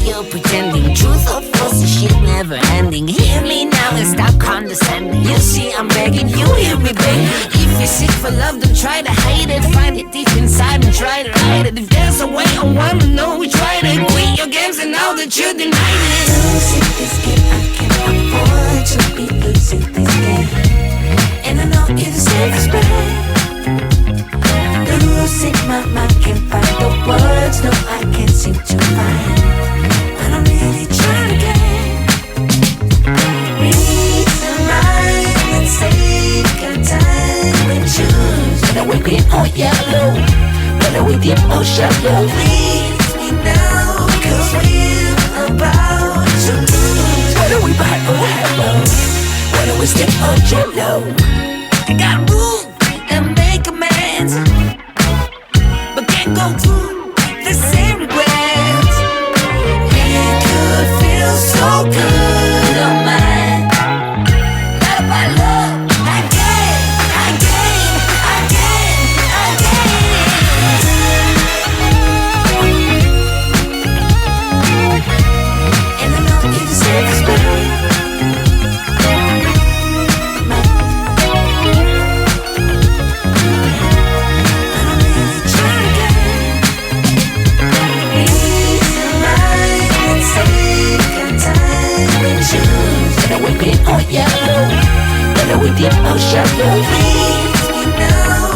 you're pretending. Truth or false, the shit never ending. Hear me now and stop condescending. You see I'm begging, you hear me begging. If you're sick for love, don't try to hide it. Find it deep inside and try to hide it. If there's a way, I wanna know which way to quit your games and now that you denied it. Losing this game, I can't afford to be losing this game. And I know you deserve respect. Losing my mind, can't find the words. No, I can't seem to find. But I'm really trying to get reason right. Let's take our time and choose. Whether we green or yellow, whether we deep or shallow. Please me now, cause we're about to lose. Whether we buy or hello, whether we skip or jello. I gotta move and make amends, but can't go through the same regrets. It could feel so good on mine. Not about love, again. And I know you deserve respect. Whether we green or yellow, whether we deep or shallow. Please me now.